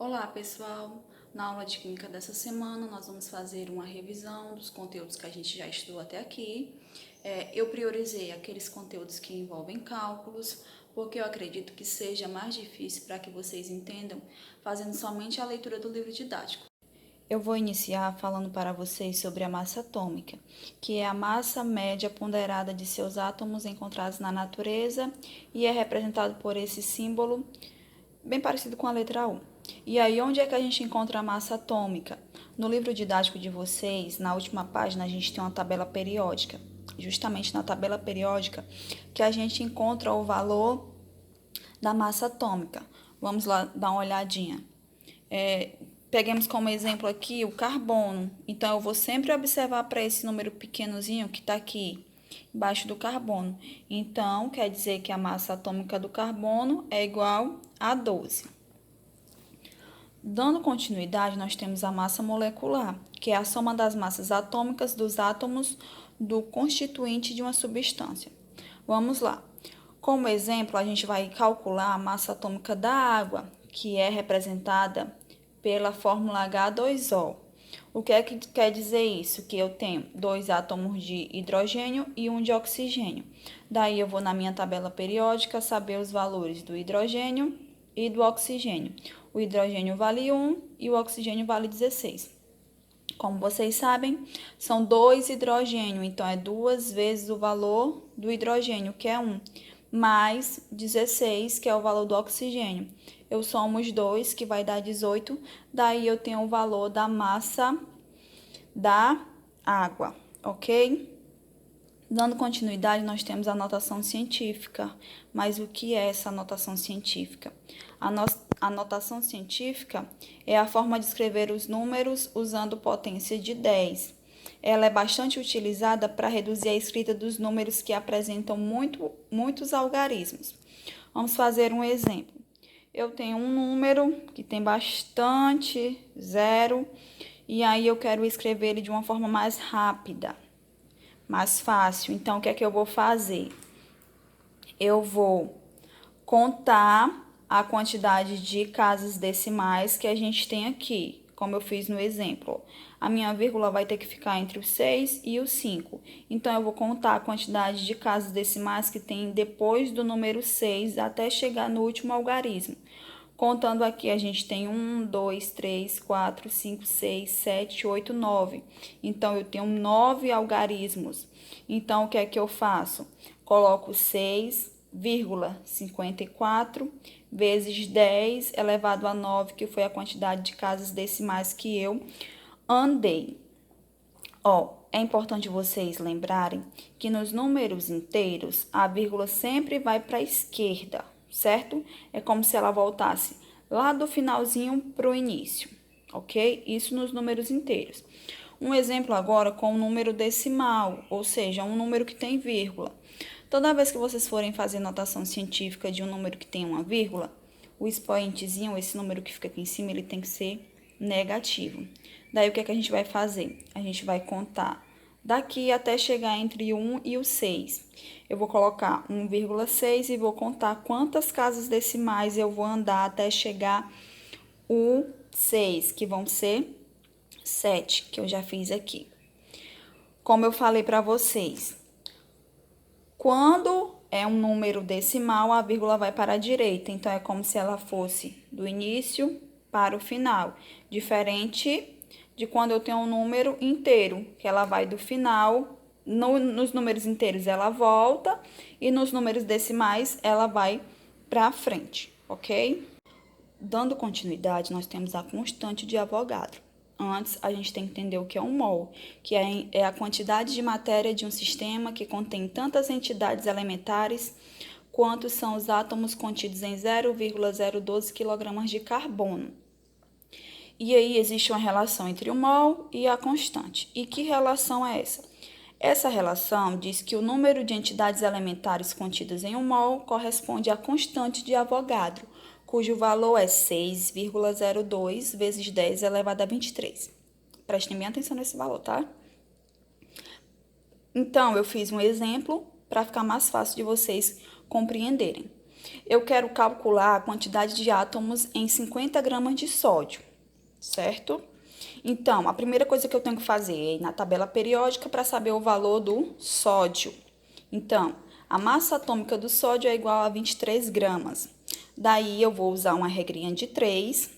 Olá, pessoal! Na aula de Química dessa semana, nós vamos fazer uma revisão dos conteúdos que a gente já estudou até aqui. Eu priorizei aqueles conteúdos que envolvem cálculos, porque eu acredito que seja mais difícil para que vocês entendam fazendo somente a leitura do livro didático. Eu vou iniciar falando para vocês sobre a massa atômica, que é a massa média ponderada de seus átomos encontrados na natureza e é representado por esse símbolo bem parecido com a letra U. E aí, onde é que a gente encontra a massa atômica? No livro didático de vocês, na última página, a gente tem uma tabela periódica. Justamente na tabela periódica que a gente encontra o valor da massa atômica. Vamos lá dar uma olhadinha. Peguemos como exemplo aqui o carbono. Então, eu vou sempre observar para esse número pequenozinho que está aqui embaixo do carbono. Então, quer dizer que a massa atômica do carbono é igual a 12. Dando continuidade, nós temos a massa molecular, que é a soma das massas atômicas dos átomos do constituinte de uma substância. Vamos lá. Como exemplo, a gente vai calcular a massa atômica da água, que é representada pela fórmula H2O. O que é que quer dizer isso? Que eu tenho 2 átomos de hidrogênio e 1 de oxigênio. Daí eu vou na minha tabela periódica saber os valores do hidrogênio e do oxigênio. O hidrogênio vale 1 e o oxigênio vale 16. Como vocês sabem, são 2 hidrogênio, então é 2 vezes o valor do hidrogênio, que é 1, mais 16, que é o valor do oxigênio. Eu somo os dois, que vai dar 18, daí eu tenho o valor da massa da água, ok? Dando continuidade, nós temos a notação científica. Mas o que é essa notação científica? A notação científica é a forma de escrever os números usando potência de 10. Ela é bastante utilizada para reduzir a escrita dos números que apresentam muitos algarismos. Vamos fazer um exemplo. Eu tenho um número que tem bastante zero, e aí eu quero escrever ele de uma forma mais rápida, mais fácil. Então, o que é que eu vou fazer? Eu vou contar a quantidade de casas decimais que a gente tem aqui, como eu fiz no exemplo. A minha vírgula vai ter que ficar entre o 6 e o 5. Então, eu vou contar a quantidade de casas decimais que tem depois do número 6 até chegar no último algarismo. Contando aqui, a gente tem 1, 2, 3, 4, 5, 6, 7, 8, 9. Então, eu tenho 9 algarismos. Então, o que é que eu faço? Coloco 6,54 vezes 10 elevado a 9, que foi a quantidade de casas decimais que eu andei. É importante vocês lembrarem que nos números inteiros, a vírgula sempre vai para a esquerda, certo? É como se ela voltasse lá do finalzinho para o início, ok? Isso nos números inteiros. Um exemplo agora com o número decimal, ou seja, um número que tem vírgula. Toda vez que vocês forem fazer notação científica de um número que tem uma vírgula, o expoentezinho, esse número que fica aqui em cima, ele tem que ser negativo. Daí, o que é que a gente vai fazer? A gente vai contar daqui até chegar entre 1 e o 6. Eu vou colocar 1,6 e vou contar quantas casas decimais eu vou andar até chegar o 6, que vão ser 7, que eu já fiz aqui. Como eu falei para vocês, quando é um número decimal, a vírgula vai para a direita. Então, é como se ela fosse do início para o final. Diferente de quando eu tenho um número inteiro, que ela vai do final. Nos números inteiros, ela volta. E nos números decimais, ela vai para frente, ok? Dando continuidade, nós temos a constante de Avogadro. Antes, a gente tem que entender o que é um mol, que é a quantidade de matéria de um sistema que contém tantas entidades elementares quanto são os átomos contidos em 0,012 kg de carbono. E aí existe uma relação entre o mol e a constante. E que relação é essa? Essa relação diz que o número de entidades elementares contidas em um mol corresponde à constante de Avogadro, cujo valor é 6,02 vezes 10 elevado a 23. Prestem bem atenção nesse valor, tá? Então, eu fiz um exemplo para ficar mais fácil de vocês compreenderem. Eu quero calcular a quantidade de átomos em 50 gramas de sódio, certo? Então, a primeira coisa que eu tenho que fazer é ir na tabela periódica para saber o valor do sódio. Então, a massa atômica do sódio é igual a 23 gramas. Daí, eu vou usar uma regrinha de 3,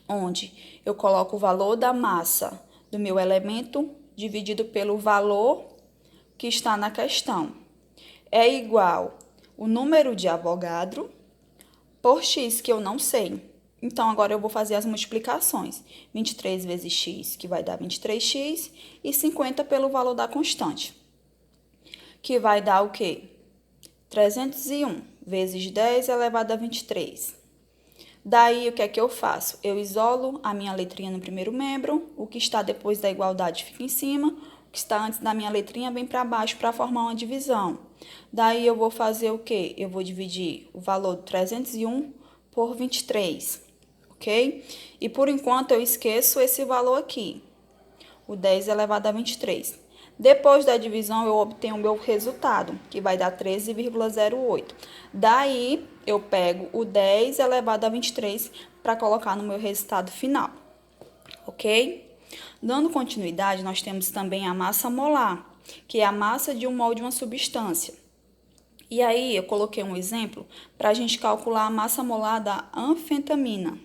onde eu coloco o valor da massa do meu elemento dividido pelo valor que está na questão. É igual o número de Avogadro por x, que eu não sei. Então, agora eu vou fazer as multiplicações. 23 vezes x, que vai dar 23x, e 50 pelo valor da constante, que vai dar o quê? 301 vezes 10 elevado a 23. Daí, o que é que eu faço? Eu isolo a minha letrinha no primeiro membro, o que está depois da igualdade fica em cima, o que está antes da minha letrinha vem para baixo para formar uma divisão. Daí, eu vou fazer o quê? Eu vou dividir o valor de 301 por 23, ok? E, por enquanto, eu esqueço esse valor aqui, o 10 elevado a 23. Depois da divisão, eu obtenho o meu resultado, que vai dar 13,08. Daí, eu pego o 10 elevado a 23 para colocar no meu resultado final, ok? Dando continuidade, nós temos também a massa molar, que é a massa de um mol de uma substância. E aí, eu coloquei um exemplo para a gente calcular a massa molar da anfetamina.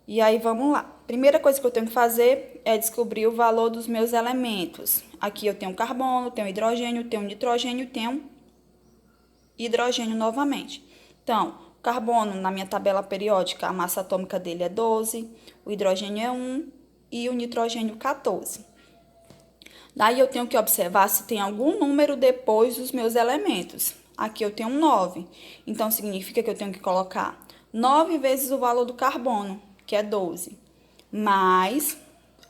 E aí, vamos lá. Primeira coisa que eu tenho que fazer é descobrir o valor dos meus elementos. Aqui eu tenho carbono, tenho hidrogênio, tenho nitrogênio, tenho hidrogênio novamente. Então, o carbono, na minha tabela periódica, a massa atômica dele é 12, o hidrogênio é 1 e o nitrogênio 14. Daí eu tenho que observar se tem algum número depois dos meus elementos. Aqui eu tenho 9, então significa que eu tenho que colocar 9 vezes o valor do carbono, que é 12. Mais,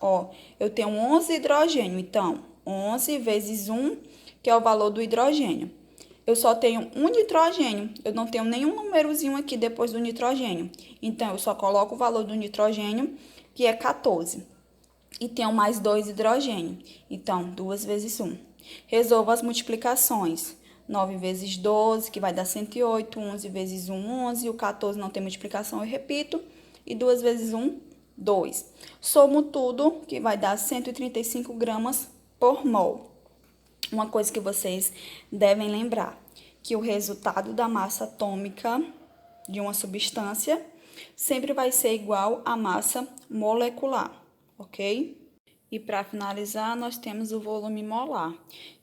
ó, eu tenho 11 hidrogênio, então 11 vezes 1, que é o valor do hidrogênio. Eu só tenho um nitrogênio, eu não tenho nenhum númerozinho aqui depois do nitrogênio. Então, eu só coloco o valor do nitrogênio, que é 14. E tenho mais 2 hidrogênio, então 2 vezes 1. Resolvo as multiplicações. 9 vezes 12, que vai dar 108, 11 vezes 1, 11, o 14 não tem multiplicação, eu repito, e 2 vezes 1, 2. Somo tudo, que vai dar 135 gramas por mol. Uma coisa que vocês devem lembrar, que o resultado da massa atômica de uma substância sempre vai ser igual à massa molecular, ok? E para finalizar, nós temos o volume molar,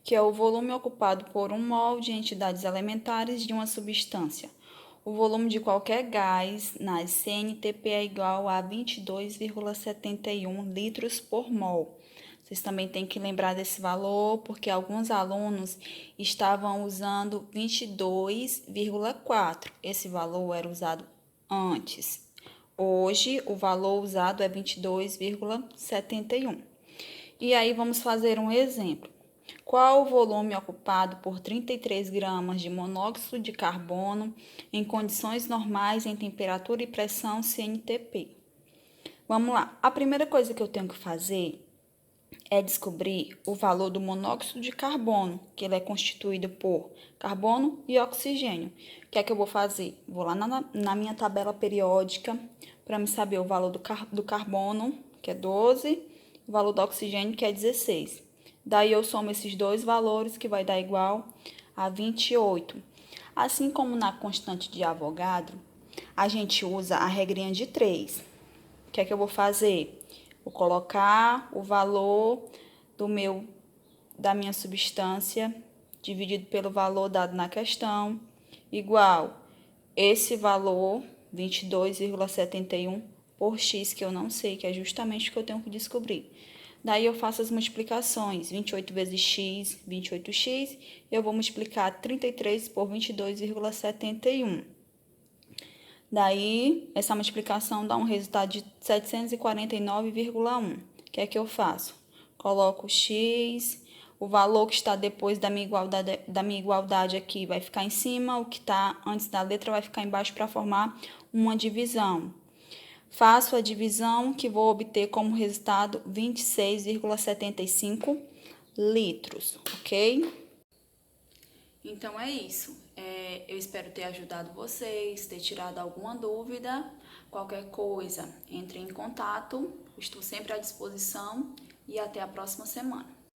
que é o volume ocupado por um mol de entidades elementares de uma substância. O volume de qualquer gás nas CNTP é igual a 22,71 litros por mol. Vocês também têm que lembrar desse valor, porque alguns alunos estavam usando 22,4. Esse valor era usado antes. Hoje, o valor usado é 22,71. E aí, vamos fazer um exemplo. Qual o volume ocupado por 33 gramas de monóxido de carbono em condições normais em temperatura e pressão CNTP? Vamos lá. A primeira coisa que eu tenho que fazer é descobrir o valor do monóxido de carbono, que ele é constituído por carbono e oxigênio. O que é que eu vou fazer? Vou lá na minha tabela periódica para me saber o valor do carbono, que é 12, o valor do oxigênio, que é 16. Daí eu somo esses dois valores, que vai dar igual a 28. Assim como na constante de Avogadro, a gente usa a regrinha de 3. O que é que eu vou fazer? Vou colocar o valor da minha substância dividido pelo valor dado na questão, igual esse valor, 22,71 por x, que eu não sei, que é justamente o que eu tenho que descobrir. Daí eu faço as multiplicações, 28 vezes x, 28x, eu vou multiplicar 33 por 22,71. Daí, essa multiplicação dá um resultado de 749,1. O que é que eu faço? Coloco x, o valor que está depois da minha igualdade aqui vai ficar em cima, o que está antes da letra vai ficar embaixo para formar uma divisão. Faço a divisão, que vou obter como resultado 26,75 litros, ok? Então, é isso. Eu espero ter ajudado vocês, ter tirado alguma dúvida. Qualquer coisa, entre em contato. Estou sempre à disposição e até a próxima semana.